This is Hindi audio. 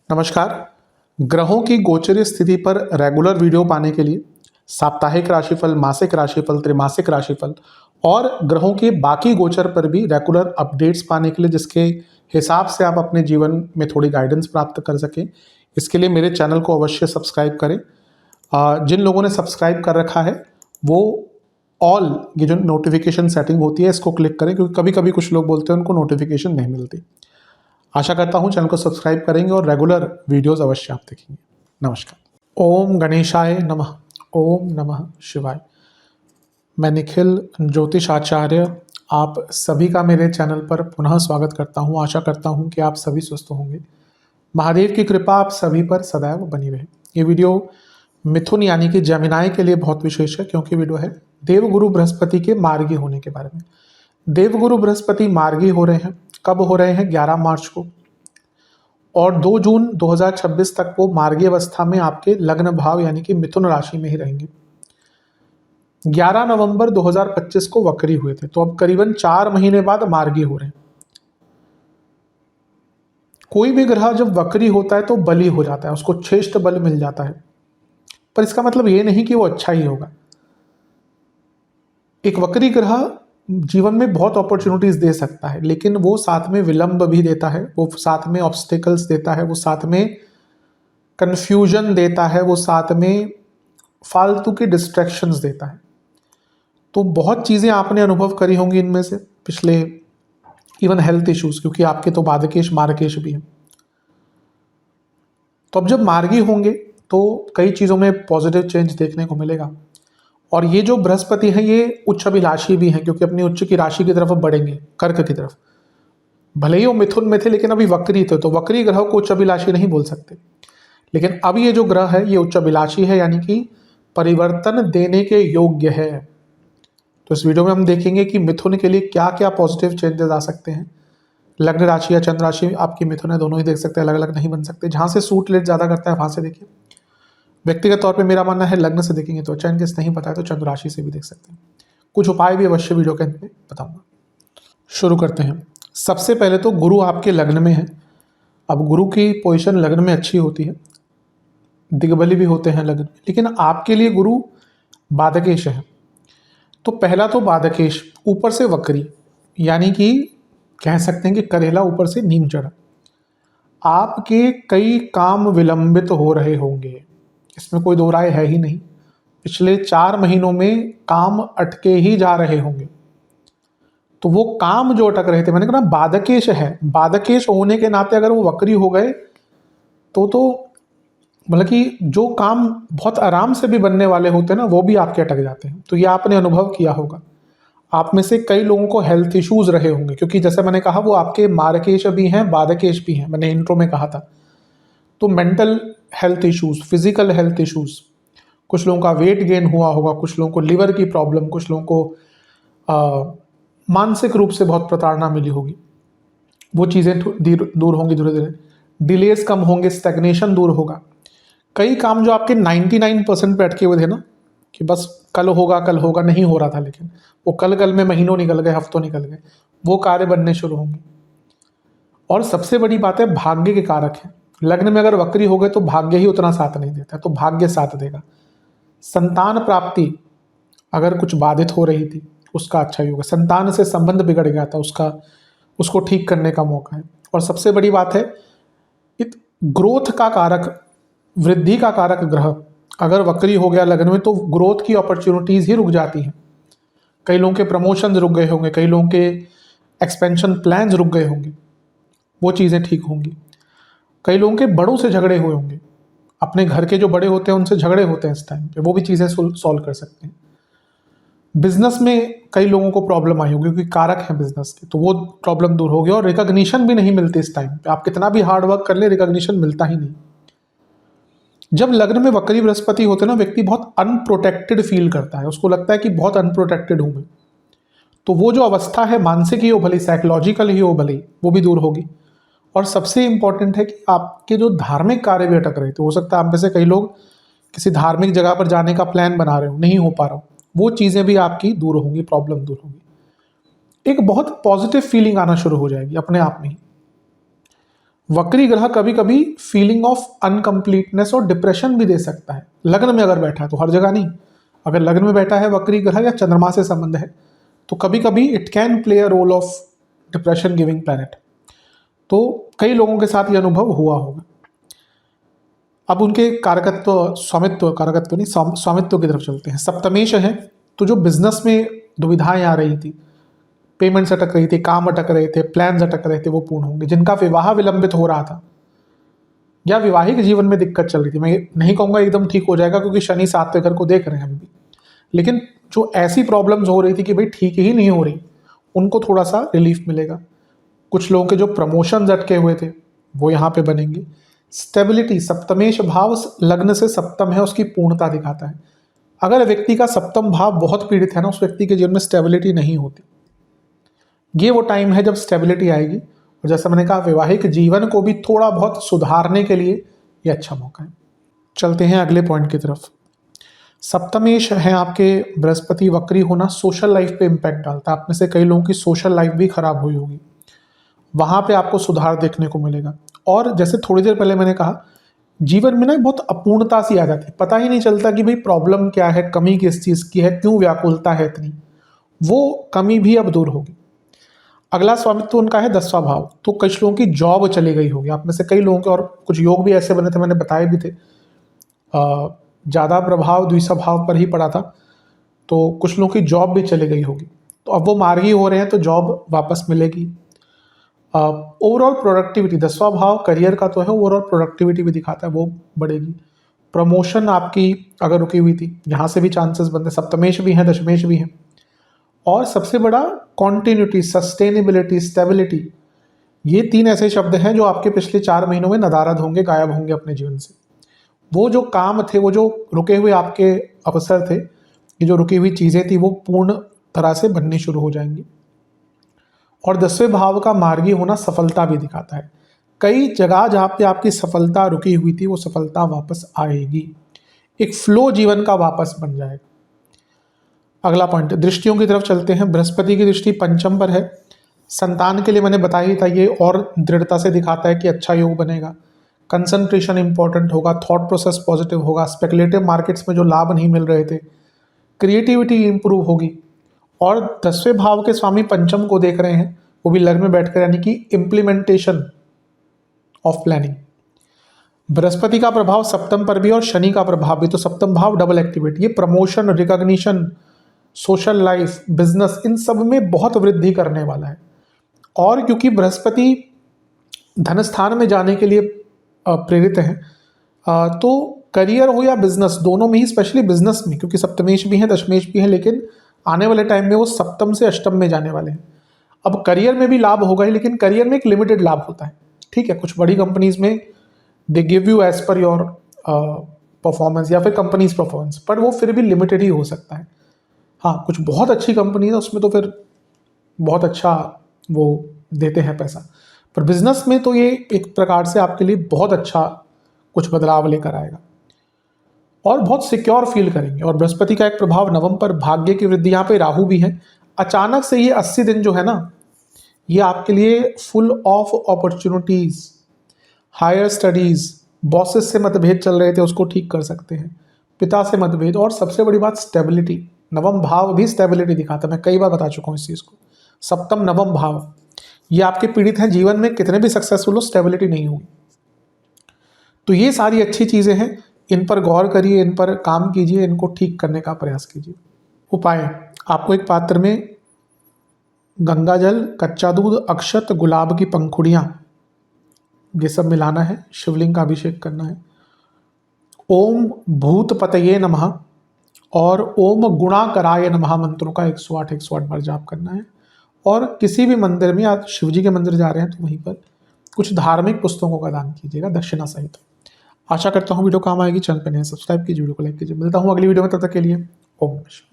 नमस्कार। ग्रहों की गोचरीय स्थिति पर रेगुलर वीडियो पाने के लिए साप्ताहिक राशिफल, मासिक राशिफल, त्रैमासिक राशिफल और ग्रहों के बाकी गोचर पर भी रेगुलर अपडेट्स पाने के लिए, जिसके हिसाब से आप अपने जीवन में थोड़ी गाइडेंस प्राप्त कर सकें, इसके लिए मेरे चैनल को अवश्य सब्सक्राइब करें। जिन लोगों ने सब्सक्राइब कर रखा है वो ऑल ये जो नोटिफिकेशन सेटिंग होती है इसको क्लिक करें, क्योंकि कभी कभी कुछ लोग बोलते हैं उनको नोटिफिकेशन नहीं मिलती। आशा करता हूँ चैनल को सब्सक्राइब करेंगे और रेगुलर वीडियोस अवश्य आप देखेंगे। नमस्कार। ओम गणेशाय नमः। ओम नमः शिवाय। मैं निखिल ज्योतिष आचार्य आप सभी का मेरे चैनल पर पुनः स्वागत करता हूँ। आशा करता हूँ कि आप सभी स्वस्थ होंगे। महादेव की कृपा आप सभी पर सदैव बनी रहे। ये वीडियो मिथुन यानी कि जेमिनाई के लिए बहुत विशेष है, क्योंकि वीडियो है देवगुरु बृहस्पति के मार्गी होने के बारे में। देवगुरु बृहस्पति मार्गी हो रहे हैं। कब हो रहे हैं? 11 मार्च को, और 2 जून 2026 तक वो मार्गी अवस्था में आपके लग्न भाव यानी कि मिथुन राशि में ही रहेंगे। 11 नवंबर 2025 को वक्री हुए थे, तो अब करीबन 4 महीने बाद मार्गी हो रहे हैं। कोई भी ग्रह जब वक्री होता है तो बली हो जाता है, उसको श्रेष्ठ बल मिल जाता है, पर इसका मतलब ये नहीं कि वो अच्छा ही होगा। एक वक्री ग्रह जीवन में बहुत अपॉर्चुनिटीज दे सकता है, लेकिन वो साथ में विलंब भी देता है, वो साथ में ऑब्स्टिकल्स देता है, वो साथ में कंफ्यूजन देता है, वो साथ में फालतू की डिस्ट्रैक्शंस देता है। तो बहुत चीज़ें आपने अनुभव करी होंगी इनमें से पिछले, इवन हेल्थ इश्यूज, क्योंकि आपके तो बाधकेश मार्गेश भी हैं। तो अब जब मार्गी होंगे तो कई चीज़ों में पॉजिटिव चेंज देखने को मिलेगा। और ये जो बृहस्पति है ये उच्च अभिलाषी भी हैं, क्योंकि अपनी उच्च की राशि की तरफ बढ़ेंगे, कर्क की तरफ। भले ही वो मिथुन में थे लेकिन अभी वक्री थे, तो वक्री ग्रह को उच्च अभिलाषी नहीं बोल सकते। लेकिन अब ये जो ग्रह है ये उच्च अभिलाषी है, यानी कि परिवर्तन देने के योग्य है। तो इस वीडियो में हम देखेंगे कि मिथुन के लिए क्या क्या पॉजिटिव चेंजेस आ सकते हैं। लग्न राशि या चंद्र राशि आपकी मिथुन है, दोनों ही देख सकते हैं, अलग अलग नहीं बन सकते। जहाँ से सूट लेट ज़्यादा करता है वहाँ से देखिए। व्यक्तिगत तौर पे मेरा मानना है लग्न से देखेंगे तो अच्छा, इनकेस नहीं पता है तो चंद्र राशि से भी देख सकते हैं। कुछ उपाय भी अवश्य वीडियो के अंत में बताऊंगा। शुरू करते हैं। सबसे पहले तो गुरु आपके लग्न में है। अब गुरु की पोजीशन लग्न में अच्छी होती है, दिग्बली भी होते हैं लग्न में, लेकिन आपके लिए गुरु बाधकेश है। तो पहला तो बाधकेश, ऊपर से वक्री, यानी कि कह सकते हैं कि करेला ऊपर से नीम चढ़ा। आपके कई काम विलंबित हो रहे होंगे, इसमें कोई दो राय है ही नहीं। पिछले 4 महीनों में काम अटके ही जा रहे होंगे। तो वो काम जो अटक रहे थे, मैंने कहा ना बाधकेश है, बाधकेश होने के नाते अगर वो वक्री हो गए तो मतलब कि जो काम बहुत आराम से भी बनने वाले होते हैं ना, वो भी आपके अटक जाते हैं। तो ये आपने अनुभव किया होगा। आप में से कई लोगों को हेल्थ इश्यूज रहे होंगे, क्योंकि जैसे मैंने कहा वो आपके मार्केश भी हैं, बाधकेश भी हैं, मैंने इंट्रो में कहा था। तो mental health issues, physical health issues, कुछ लोगों का वेट गेन हुआ होगा, कुछ लोगों को लिवर की प्रॉब्लम, कुछ लोगों को मानसिक रूप से बहुत प्रताड़ना मिली होगी। वो चीज़ें दूर होंगी धीरे धीरे। डिलेस कम होंगे, स्टैग्नेशन दूर होगा। कई काम जो आपके 99% पे अटके हुए थे ना, कि बस कल होगा नहीं हो रहा था, लेकिन वो कल में महीनों निकल गए, हफ्तों निकल गए, वो कार्य बनने शुरू होंगे। और सबसे बड़ी बात है, भाग्य के कारक है। लग्न में अगर वक्री हो गए तो भाग्य ही उतना साथ नहीं देता, तो भाग्य साथ देगा। संतान प्राप्ति अगर कुछ बाधित हो रही थी उसका अच्छा ही होगा। संतान से संबंध बिगड़ गया था उसको ठीक करने का मौका है। और सबसे बड़ी बात है, ग्रोथ का कारक, वृद्धि का कारक ग्रह अगर वक्री हो गया लग्न में तो ग्रोथ की अपॉर्चुनिटीज ही रुक जाती हैं। कई लोगों के प्रमोशन रुक गए होंगे, कई लोगों के एक्सपेंशन प्लान्स रुक गए होंगे, वो चीज़ें ठीक होंगी। कई लोगों के बड़ों से झगड़े हुए होंगे, अपने घर के जो बड़े होते हैं उनसे झगड़े होते हैं इस टाइम पे, वो भी चीज़ें सॉल्व कर सकते हैं। बिजनेस में कई लोगों को प्रॉब्लम आई होगी, क्योंकि कारक है बिजनेस के, तो वो प्रॉब्लम दूर होगी। और रिकॉग्निशन भी नहीं मिलती इस टाइम पे, आप कितना भी हार्ड वर्क कर ले रिकॉग्निशन मिलता ही नहीं। जब लग्न में वक्री बृहस्पति होते हैं ना, व्यक्ति बहुत अनप्रोटेक्टेड फील करता है, उसको लगता है कि बहुत अनप्रोटेक्टेड हूं मैं। तो वो जो अवस्था है, मानसिक ही हो भली, साइकोलॉजिकल ही हो भली, वो भी दूर होगी। और सबसे इंपॉर्टेंट है कि आपके जो धार्मिक कार्य भी अटक रहे थे, हो सकता है आप में से कई लोग किसी धार्मिक जगह पर जाने का प्लान बना रहे हो, नहीं हो पा रहा हो, वो चीज़ें भी आपकी दूर होंगी, प्रॉब्लम दूर होगी। एक बहुत पॉजिटिव फीलिंग आना शुरू हो जाएगी अपने आप में ही। वक्री ग्रह कभी कभी फीलिंग ऑफ अनकम्प्लीटनेस और डिप्रेशन भी दे सकता है, लग्न में अगर बैठा है तो, हर जगह नहीं। अगर लग्न में बैठा है वक्री ग्रह या चंद्रमा से संबंध है तो कभी कभी it can play a role of depression giving planet. तो कई लोगों के साथ ये अनुभव हुआ होगा। अब उनके कारकत्व, कारकत्व नहीं, स्वामित्व की तरफ चलते हैं। सप्तमेश है, तो जो बिजनेस में दुविधाएं आ रही थी, पेमेंट्स अटक रही थी, काम अटक रहे थे, प्लान्स अटक रहे थे, वो पूर्ण होंगे। जिनका विवाह विलंबित हो रहा था या विवाहिक जीवन में दिक्कत चल रही थी, मैं नहीं कहूँगा एकदम ठीक हो जाएगा क्योंकि शनि 7वें घर को देख रहे हैं अभी भी, लेकिन जो ऐसी प्रॉब्लम्स हो रही थी कि भाई ठीक ही नहीं हो रही, उनको थोड़ा सा रिलीफ मिलेगा। कुछ लोगों के जो प्रमोशंस अटके हुए थे वो यहाँ पे बनेंगे। स्टेबिलिटी, सप्तमेश भाव लग्न से सप्तम है, उसकी पूर्णता दिखाता है। अगर व्यक्ति का सप्तम भाव बहुत पीड़ित है ना, उस व्यक्ति के जीवन में स्टेबिलिटी नहीं होती। ये वो टाइम है जब स्टेबिलिटी आएगी। और जैसा मैंने कहा, वैवाहिक जीवन को भी थोड़ा बहुत सुधारने के लिए ये अच्छा मौका है। चलते हैं अगले पॉइंट की तरफ। सप्तमेश है आपके बृहस्पति वक्री होना सोशल लाइफ पे इम्पैक्ट डालता है। आप में से कई लोगों की सोशल लाइफ भी खराब हुई होगी, वहाँ पे आपको सुधार देखने को मिलेगा। और जैसे थोड़ी देर पहले मैंने कहा, जीवन में ना बहुत अपूर्णता सी आ जाती है, पता ही नहीं चलता कि भाई प्रॉब्लम क्या है, कमी किस चीज़ की है, क्यों व्याकुलता है इतनी, वो कमी भी अब दूर होगी। अगला स्वामित्व उनका है 10वां भाव, तो कुछ लोगों की जॉब चली गई होगी। आप में से कई लोगों के, और कुछ योग भी ऐसे बने थे, मैंने बताए भी थे, ज़्यादा प्रभाव द्वितीय भाव पर ही पड़ा था, तो कुछ लोगों की जॉब भी चली गई होगी। तो अब वो मार्गी हो रहे हैं तो जॉब वापस मिलेगी। ओवरऑल प्रोडक्टिविटी, 10वां भाव करियर का तो है, ओवरऑल प्रोडक्टिविटी भी दिखाता है, वो बढ़ेगी। प्रमोशन आपकी अगर रुकी हुई थी, यहाँ से भी चांसेस बनते, सप्तमेश भी हैं, दशमेश भी हैं। और सबसे बड़ा कॉन्टिन्यूटी, सस्टेनेबिलिटी, स्टेबिलिटी, ये 3 ऐसे शब्द हैं जो आपके पिछले 4 महीनों में नदारद होंगे, गायब होंगे अपने जीवन से। वो जो काम थे, वो जो रुके हुए आपके अवसर थे, ये जो रुकी हुई चीज़ें थी, वो पूर्ण तरह से बननी शुरू हो जाएंगी। और 10वें भाव का मार्गी होना सफलता भी दिखाता है। कई जगह जहाँ पे आपकी सफलता रुकी हुई थी, वो सफलता वापस आएगी, एक फ्लो जीवन का वापस बन जाएगा। अगला पॉइंट, दृष्टियों की तरफ चलते हैं। बृहस्पति की दृष्टि पंचम पर है, संतान के लिए मैंने बताया ही था, ये और दृढ़ता से दिखाता है कि अच्छा योग बनेगा। कंसंट्रेशन इंपॉर्टेंट होगा, थॉट प्रोसेस पॉजिटिव होगा, स्पेकुलेटिव मार्केट्स में जो लाभ नहीं मिल रहे थे, क्रिएटिविटी इंप्रूव होगी। और 10वें भाव के स्वामी पंचम को देख रहे हैं, वो भी लग्न में बैठकर, यानी कि इम्प्लीमेंटेशन ऑफ प्लानिंग। बृहस्पति का प्रभाव सप्तम पर भी और शनि का प्रभाव भी, तो सप्तम भाव डबल एक्टिवेट, ये promotion, recognition, social life, business, इन सब में बहुत वृद्धि करने वाला है। और क्योंकि बृहस्पति धन स्थान में जाने के लिए प्रेरित है, तो करियर हो या बिजनेस, दोनों में ही, स्पेशली बिजनेस में, क्योंकि सप्तमेश भी हैं, दशमेश भी हैं, लेकिन आने वाले टाइम में वो सप्तम से अष्टम में जाने वाले हैं। अब करियर में भी लाभ होगा ही, लेकिन करियर में एक लिमिटेड लाभ होता है, ठीक है। कुछ बड़ी कंपनीज में they give you as per your performance या फिर कंपनीज परफॉर्मेंस, पर वो फिर भी लिमिटेड ही हो सकता है। हाँ, कुछ बहुत अच्छी कंपनी है उसमें तो फिर बहुत अच्छा वो देते हैं पैसा, पर बिजनेस में तो ये एक प्रकार से आपके लिए बहुत अच्छा कुछ बदलाव लेकर आएगा और बहुत सिक्योर फील करेंगे। और बृहस्पति का एक प्रभाव नवम पर, भाग्य की वृद्धि, यहाँ पे राहु भी है। अचानक से ये 80 दिन जो है ना, ये आपके लिए full of opportunities, higher studies, bosses से मतभेद चल रहे थे उसको ठीक कर सकते हैं, पिता से मतभेद, और सबसे बड़ी बात स्टेबिलिटी। नवम भाव भी स्टेबिलिटी दिखाता है, मैं कई बार बता चुका हूँ इस चीज़ को। सप्तम नवम भाव, ये आपके पीड़ित हैं, जीवन में कितने भी सक्सेसफुल हो, स्टेबिलिटी नहीं होगी। तो ये सारी अच्छी चीज़ें हैं, इन पर गौर करिए, इन पर काम कीजिए, इनको ठीक करने का प्रयास कीजिए। उपाय, आपको एक पात्र में गंगा जल, कच्चा दूध, अक्षत, गुलाब की पंखुड़ियाँ, ये सब मिलाना है, शिवलिंग का अभिषेक करना है। ओम भूतपतये नमः और ओम गुणाकराय नमः मंत्रों का 108 बार जाप करना है। और किसी भी मंदिर में, आप शिव जी के मंदिर जा रहे हैं तो वहीं पर कुछ धार्मिक पुस्तकों का दान कीजिएगा, दक्षिणा सहित। आशा करता हूँ वीडियो काम आएगी। चैनल पर नए सब्सक्राइब कीजिए, वीडियो को लाइक कीजिए। मिलता हूँ अगली वीडियो में, तब तक के लिए ओम नमः शिवाय।